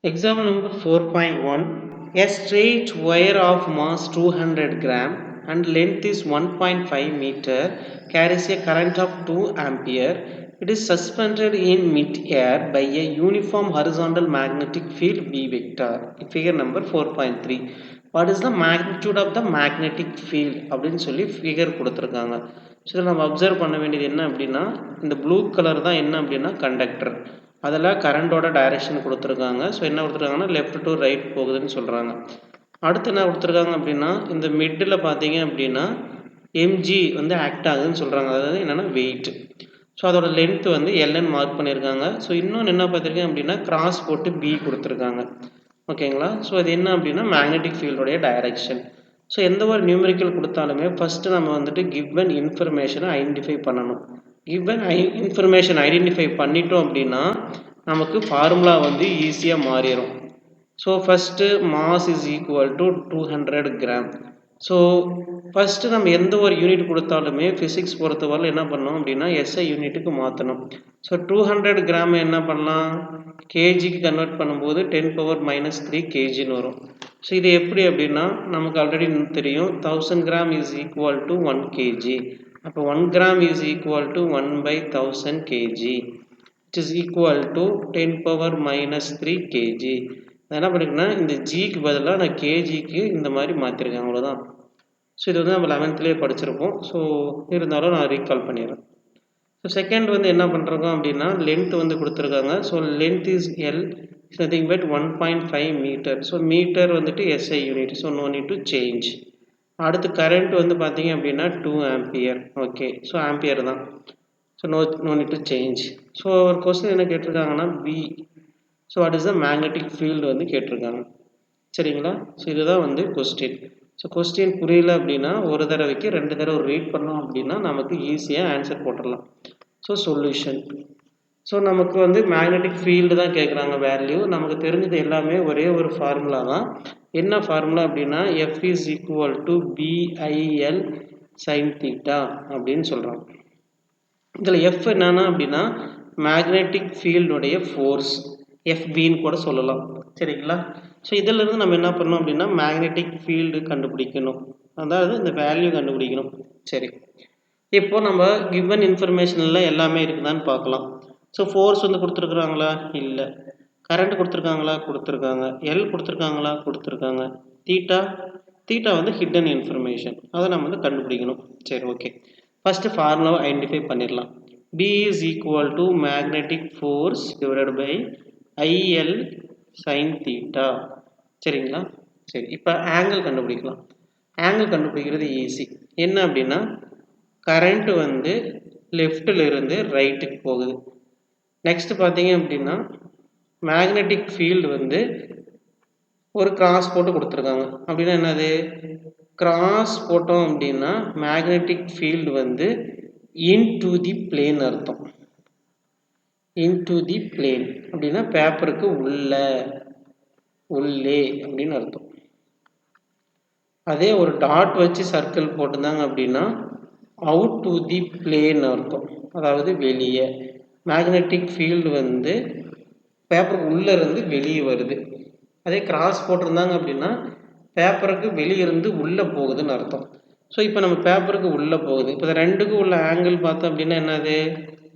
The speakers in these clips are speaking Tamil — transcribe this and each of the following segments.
Example number 4.1. A straight wire of mass 200 gram and length is 1.5 meter carries a current of 2 ampere. It is suspended in mid-air by a uniform horizontal magnetic field B vector. Figure number 4.3. What is the magnitude of the magnetic field அப்படின்னு சொல்லி ஃபிகர் கொடுத்துருக்காங்க. ஸோ இதில் நம்ம அப்சர்வ் பண்ண வேண்டியது என்ன அப்படின்னா, இந்த ப்ளூ கலர் தான் என்ன அப்படின்னா கண்டக்டர். அதில் கரண்டோட டைரெக்ஷன் கொடுத்துருக்காங்க. ஸோ என்ன கொடுத்துருக்காங்கன்னா லெஃப்ட் டு ரைட் போகுதுன்னு சொல்கிறாங்க. அடுத்து என்ன கொடுத்துருக்காங்க அப்படின்னா, இந்த மிட்டில் பார்த்தீங்க அப்படின்னா எம்ஜி வந்து ஆக்ட் ஆகுதுன்னு சொல்கிறாங்க. அதாவது என்னென்னா வெயிட். ஸோ அதோட லென்த் வந்து எல்என் மார்க் பண்ணியிருக்காங்க. ஸோ இன்னொன்று என்ன பார்த்துருக்கேன் அப்படின்னா கிராஸ் போட்டு பி கொடுத்துருக்காங்க. ஓகேங்களா? ஸோ அது என்ன அப்படின்னா மேக்னெட்டிக் ஃபீல்டோடைய டைரெக்ஷன். ஸோ எந்த ஒரு நியூமெரிக்கல் கொடுத்தாலுமே ஃபஸ்ட்டு நம்ம வந்துட்டு கிவன் இன்ஃபர்மேஷனை ஐடென்டிஃபை பண்ணணும். கிவன் இன்ஃபர்மேஷன் ஐடென்டிஃபை பண்ணிட்டோம் அப்படின்னா நமக்கு ஃபார்முலா வந்து ஈஸியாக மாறிடும். So first mass is equal to 200 gram. So first நம்ம எந்த ஒரு யூனிட் கொடுத்தாலுமே ஃபிசிக்ஸ் பொறுத்தவரை என்ன பண்ணோம் அப்படின்னா எஸ்ஐ யூனிட்டுக்கு மாற்றணும். ஸோ 200 கிராம் என்ன பண்ணலாம், கேஜிக்கு கன்வெர்ட் பண்ணும்போது 10⁻³ கேஜின்னு வரும். ஸோ இது எப்படி அப்படின்னா நமக்கு ஆல்ரெடி தெரியும் 1000 gram is equal to 1 KG. அப்போ 1 gram is equal to 1/1000 KG. It is equal to 10⁻³ KG. என்ன பண்ணிருக்கேன்னா இந்த ஜிக்கு பதிலாக நான் கேஜிக்கு இந்த மாதிரி மாற்றிருக்கேன், அவ்வளோதான். ஸோ இது வந்து நம்ம 11th படிச்சிருப்போம். ஸோ இருந்தாலும் நான் ரீகால் பண்ணிடுறேன். ஸோ செகண்ட் வந்து என்ன பண்ணுறோம் அப்படின்னா லென்த் வந்து கொடுத்துருக்காங்க. So length is L nothing but 1.5 metre. So metre வந்துட்டு SI unit. So no need to change. அடுத்து கரண்ட் வந்து பார்த்தீங்க அப்படின்னா 2 ஆம்பியர். ஓகே, ஸோ ஆம்பியர் தான். So no need to change. So ஒரு கொஸ்டின் என்ன கேட்டிருக்காங்கன்னா B. So what is the magnetic field வந்து கேட்டிருக்காங்க. சரிங்களா? ஸோ இதுதான் வந்து கொஸ்டின். ஸோ கொஸ்டின் புரியல அப்படின்னா ஒரு தடவைக்கு 2 தடவை ரீட் பண்ணோம் அப்படின்னா நமக்கு ஈஸியாக ஆன்சர் போட்டுடலாம். So solution. ஸோ நமக்கு வந்து மேக்னெட்டிக் ஃபீல்டு தான் கேட்குறாங்க வேல்யூ. நமக்கு தெரிஞ்சது எல்லாமே ஒரே ஒரு ஃபார்முலா தான். என்ன ஃபார்முலா அப்படின்னா F is equal to BIL sine theta அப்படின்னு சொல்கிறாங்க. இதில் எஃப் என்னன்னா அப்படின்னா மேக்னெட்டிக் ஃபீல்டுடைய ஃபோர்ஸ், எஃபின்னு கூட சொல்லலாம். சரிங்களா? ஸோ இதிலிருந்து நம்ம என்ன பண்ணோம் அப்படின்னா மேக்னெட்டிக் ஃபீல்டு கண்டுபிடிக்கணும். அதாவது இந்த வேல்யூ கண்டுபிடிக்கணும். சரி, இப்போ நம்ம கிவன் இன்ஃபர்மேஷனில் எல்லாமே இருக்குதான்னு பார்க்கலாம். ஸோ ஃபோர்ஸ் வந்து கொடுத்துருக்குறாங்களா? இல்லை. கரண்ட் கொடுத்துருக்காங்களா? கொடுத்துருக்காங்க. எல் கொடுத்துருக்காங்களா? கொடுத்துருக்காங்க. தீட்டா தீட்டா வந்து ஹிடன் இன்ஃபர்மேஷன், அதை நம்ம வந்து கண்டுபிடிக்கணும். சரி, ஓகே. ஃபஸ்ட்டு ஃபார்முலாவை ஐடென்டிஃபை பண்ணிடலாம். B is equal to magnetic force divided by IL sine theta. சரிங்களா? சரி, இப்போ ஆங்கிள் கண்டுபிடிக்கலாம். ஆங்கிள் கண்டுபிடிக்கிறது ஈஸி. என்ன அப்படின்னா கரண்ட் வந்து லெஃப்டில் இருந்து ரைட்டுக்கு போகுது. நெக்ஸ்ட் பார்த்தீங்க அப்படின்னா மேக்னெட்டிக் ஃபீல்டு வந்து ஒரு கிராஸ் போட்டு கொடுத்துருக்காங்க. அப்படின்னா என்னது, கிராஸ் போட்டோம் அப்படின்னா மேக்னெட்டிக் ஃபீல்டு வந்து இன்டு தி பிளேன் அர்த்தம். இன்டு தி பிளேன் அப்படின்னா பேப்பருக்கு உள்ளே அப்படின்னு அர்த்தம். அதே ஒரு டாட் வச்சு சர்க்கிள் போட்டிருந்தாங்க அப்படின்னா அவுட் டு தி பிளேன் அர்த்தம், அதாவது வெளியே. மேக்னெட்டிக் ஃபீல்டு வந்து பேப்பருக்கு உள்ளே இருந்து வெளியே வருது. அதே கிராஸ் போட்டிருந்தாங்க அப்படின்னா பேப்பருக்கு வெளியே இருந்து உள்ளே போகுதுன்னு அர்த்தம். ஸோ இப்போ நம்ம பேப்பருக்கு உள்ளே போகுது. இப்போ இந்த ரெண்டுக்கும் உள்ள ஆங்கிள் பார்த்தோம் அப்படின்னா என்னது,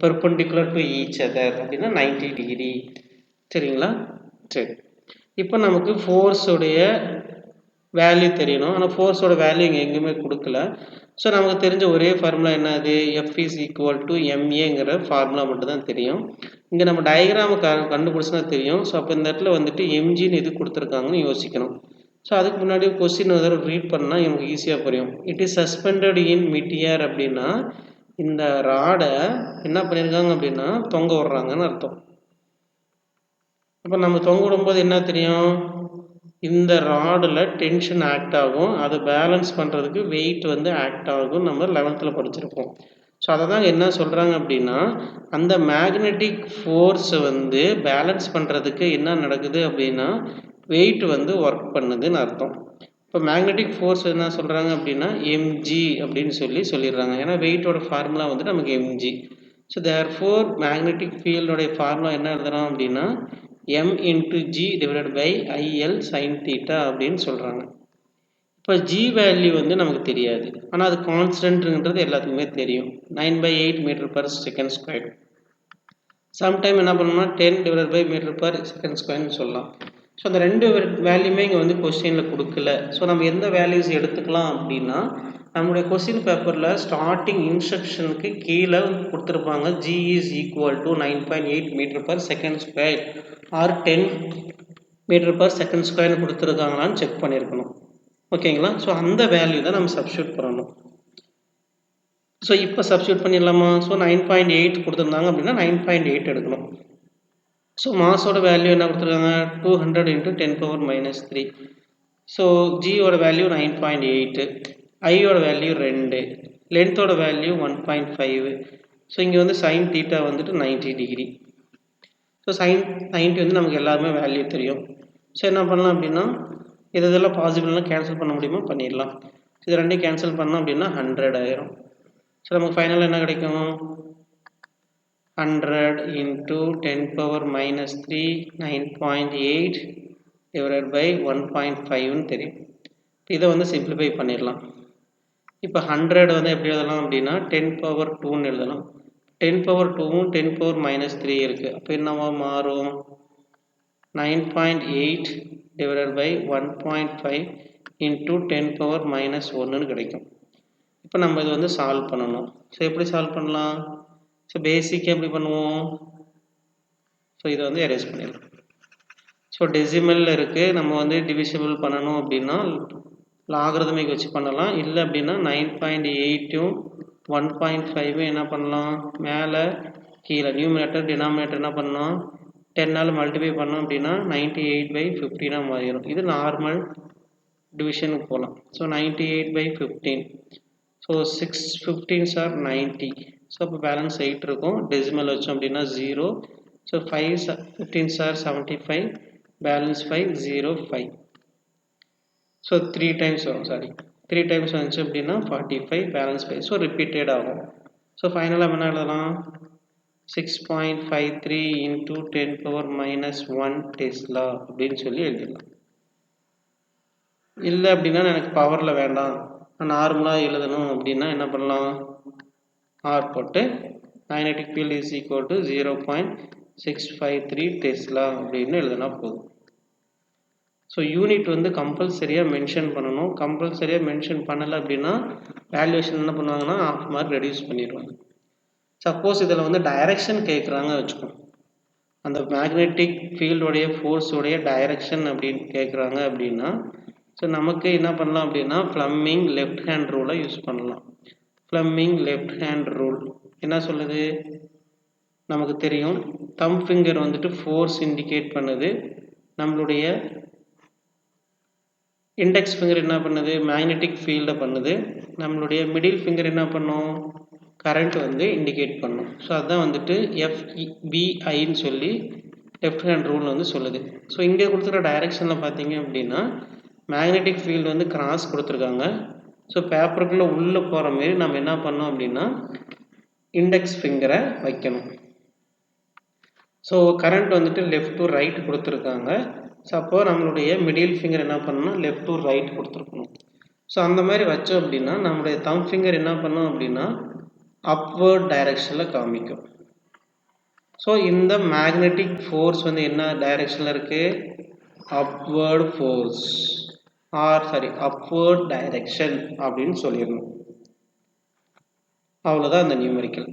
பெர்பெண்டிகுலர் டு ஈச் அதர் அப்படின்னா 90 டிகிரி. சரிங்களா? சரி, இப்போ நமக்கு ஃபோர்ஸுடைய வேல்யூ தெரியணும். ஆனால் ஃபோர்ஸோட வேல்யூ இங்கே எங்கேயுமே கொடுக்கல. ஸோ நமக்கு தெரிஞ்ச ஒரே ஃபார்முலா என்னது, எஃப் இஸ் ஈக்குவல் டு எம்ஏங்கிற ஃபார்முலா மட்டும் தான் தெரியும். இங்கே நம்ம டயக்ராமை கண்டுபிடிச்சா தெரியும். ஸோ அப்போ இந்த இடத்துல வந்துட்டு எம்ஜின்னு எது கொடுத்துருக்காங்கன்னு யோசிக்கணும். ஸோ அதுக்கு முன்னாடி கொஸ்டின் ஒரு ரீட் பண்ணால் நமக்கு ஈஸியாக புரியும். இட் இஸ் சஸ்பெண்டட் இன் மிட்-ஏர் அப்படின்னா இந்த ராடை என்ன பண்ணியிருக்காங்க அப்படின்னா தொங்க விடுறாங்கன்னு அர்த்தம். அப்போ நம்ம தொங்க விடும்போது என்ன தெரியும், இந்த ராடில் டென்ஷன் ஆக்ட் ஆகும். அதை பேலன்ஸ் பண்ணுறதுக்கு வெயிட் வந்து ஆக்ட் ஆகும். நம்ம 11th படிச்சிருப்போம். ஸோ அதை தான் என்ன சொல்கிறாங்க அப்படின்னா அந்த மேக்னெட்டிக் ஃபோர்ஸை வந்து பேலன்ஸ் பண்ணுறதுக்கு என்ன நடக்குது அப்படின்னா வெயிட் வந்து ஒர்க் பண்ணுதுன்னு அர்த்தம். இப்போ மேக்னெட்டிக் ஃபோர்ஸ் என்ன சொல்கிறாங்க அப்படின்னா எம்ஜி அப்படின்னு சொல்லிடுறாங்க. ஏன்னா வெயிட்டோட ஃபார்முலா வந்து நமக்கு எம்ஜி. ஸோ தேர்ஃபோர் மேக்னெட்டிக் ஃபீல்டோடைய ஃபார்முலா என்ன எழுதுறோம் அப்படின்னா m into g divided by il sin theta அப்படின்னு சொல்கிறாங்க. இப்போ g வேல்யூ வந்து நமக்கு தெரியாது, ஆனால் அது கான்ஸ்டன்ட்ன்றது எல்லாத்துக்குமே தெரியும். 9/8 metre per second square. Sometime என்ன பண்ணணும்னா 10 divided by metre per second ஸ்கொயர்னு சொல்லலாம். ஸோ அந்த ரெண்டு வேல்யூமே இங்கே வந்து கொஸ்டினில் கொடுக்கல. ஸோ நம்ம எந்த வேல்யூஸ் எடுத்துக்கலாம் அப்படின்னா, நம்மளுடைய கொஸ்டின் பேப்பரில் ஸ்டார்டிங் இன்ஸ்ட்ரக்ஷனுக்கு கீழே கொடுத்துருப்பாங்க g is equal to 9.8 metre per second square or 10 metre per second ஸ்கொயர்னு கொடுத்துருக்காங்களான்னு செக் பண்ணியிருக்கணும். ஓகேங்களா? ஸோ அந்த வேல்யூ தான் நம்ம சப்ஸ்டியூட் பண்ணணும். ஸோ இப்போ சப்ஸ்டியூட் பண்ணிடலாமா? ஸோ 9.8 கொடுத்துருந்தாங்க அப்படின்னா 9.8 எடுக்கணும். ஸோ மாஸோட வேல்யூ என்ன கொடுத்துருக்காங்க? 200 into 10⁻³ ஸோ ஜியோட வேல்யூ 9.8, ஐயோட வேல்யூ 2, லென்த்தோட வேல்யூ 1.5. ஸோ இங்கே வந்து சைன் தீட்டா வந்துட்டு 90 டிகிரி. ஸோ சைன் 90 வந்து நமக்கு எல்லாருமே வேல்யூ தெரியும். ஸோ என்ன பண்ணலாம் அப்படின்னா, இதெல்லாம் பாசிபிள்லாம் கேன்சல் பண்ண முடியுமோ பண்ணிடலாம். இது ரெண்டையும் கேன்சல் பண்ணோம் அப்படின்னா 100 ஆயிரும். ஸோ நமக்கு ஃபைனலாக என்ன கிடைக்கும்? 100 into 10⁻³ 9.8 divided by 1.5ன்னு தெரியும். இதை வந்து சிம்பிளிஃபை பண்ணிடலாம். இப்போ 100 வந்து எப்படி எழுதலாம் அப்படின்னா 10⁻²ன்னு எழுதலாம். 10⁻²வும் 10⁻³ இருக்குது. அப்போ என்னவா மாறும்? 9.8 divided by 1.5 into 10⁻⁻1ன்னு கிடைக்கும். இப்போ நம்ம இது வந்து சால்வ் பண்ணணும். ஸோ எப்படி சால்வ் பண்ணலாம்? ஸோ பேசிக் எப்படி பண்ணுவோம்? ஸோ இதை வந்து எரேஸ் பண்ணிடலாம். ஸோ டெசிமலில் இருக்குது, நம்ம வந்து டிவிசிபிள் பண்ணணும் அப்படின்னா லாகரிதமிக் வச்சு பண்ணலாம். இல்லை அப்படின்னா 9.8ம் 1.5ம் என்ன பண்ணலாம்? மேலே கீழே நியூமினேட்டர் டினாமினேட்டர் என்ன பண்ணலாம்? 10ஆல் மல்டிப்ளை பண்ணோம் அப்படின்னா 98/15 மாறிடும். இது நார்மல் டிவிஷனுக்கு போகலாம். So 98/15. So 6 15s are 90. So அப்போ பேலன்ஸ் 8 இருக்கும். டெசிமல் வச்சோம் அப்படின்னா 0. So 5 15s are 75. Balance 5 0 5. So 3 times வரும். 3 டைம்ஸ் வந்துச்சு அப்படின்னா 45. பேலன்ஸ் 5. ஸோ ரிப்பீட்டட் ஆகும். ஸோ ஃபைனலாக என்ன எழுதலாம்? 6.53 into 10⁻⁻1 டெஸ்லா அப்படின்னு சொல்லி எழுதிடலாம். இல்லை அப்படின்னா எனக்கு பவரில் வேண்டாம், நார்மலாக எழுதணும் அப்படின்னா என்ன பண்ணலாம்? ஆர் போட்டு magnetic field is equal to 0.653 Tesla அப்படின்னு எழுதினா போதும். ஸோ யூனிட் வந்து கம்பல்சரியாக மென்ஷன் பண்ணணும். கம்பல்சரியாக மென்ஷன் பண்ணலை அப்படின்னா வேல்யூவேஷன் என்ன பண்ணுவாங்கன்னா ½ மார்க் ரெடியூஸ் பண்ணிடுவாங்க. சப்போஸ் இதில் வந்து டைரக்ஷன் கேட்குறாங்க வச்சுக்கோங்க, அந்த மேக்னெட்டிக் ஃபீல்டோடைய ஃபோர்ஸோடைய டைரக்ஷன் அப்படின்னு கேட்குறாங்க அப்படின்னா, ஸோ நமக்கு என்ன பண்ணலாம் அப்படின்னா ஃப்ளமிங் லெஃப்ட் ஹேண்ட் ரூலை யூஸ் பண்ணலாம். ஃப்ளமிங் லெஃப்ட் ஹேண்ட் ரூல் என்ன சொல்லுது? நமக்கு தெரியும், தம் ஃபிங்கர் வந்துட்டு ஃபோர்ஸ் இண்டிகேட் பண்ணுது, நம்மளுடைய இண்டெக்ஸ் ஃபிங்கர் என்ன பண்ணுது? மேக்னெட்டிக் ஃபீல்டை பண்ணுது, நம்மளுடைய மிடில் ஃபிங்கர் என்ன பண்ணும்? கரண்ட் வந்து இண்டிகேட் பண்ணும். ஸோ அதுதான் வந்துட்டு FBIன்னு சொல்லி லெஃப்ட் ஹேண்ட் ரூல் வந்து சொல்லுது. ஸோ இங்கே கொடுத்துருக்க டைரக்ஷனில் பார்த்தீங்க அப்படின்னா மேக்னெட்டிக் ஃபீல்டு வந்து கிராஸ் கொடுத்துருக்காங்க. ஸோ பேப்பருக்குள்ளே உள்ளே போகிற மாரி நம்ம என்ன பண்ணோம் அப்படின்னா இண்டெக்ஸ் ஃபிங்கரை வைக்கணும். ஸோ கரண்ட் வந்துட்டு லெஃப்ட் டு ரைட் கொடுத்துருக்காங்க. ஸோ அப்போ நம்மளுடைய மிடில் ஃபிங்கர் என்ன பண்ணணும்? லெஃப்ட் டு ரைட் கொடுத்துருக்கணும். ஸோ அந்த மாதிரி வச்சோம் அப்படின்னா நம்மளுடைய தம் ஃபிங்கர் என்ன பண்ணோம் அப்படின்னா அப்வர்ட் டைரக்ஷனில் காமிக்கும். ஸோ இந்த மேக்னெட்டிக் ஃபோர்ஸ் வந்து என்ன டைரக்ஷனில் இருக்குது? அப்வர்ட் ஃபோர்ஸ் அப்வர்ட் டைரக்ஷன் அப்படின்னு சொல்லிடணும். அவ்வளோதான் அந்த நியூமெரிக்கல்.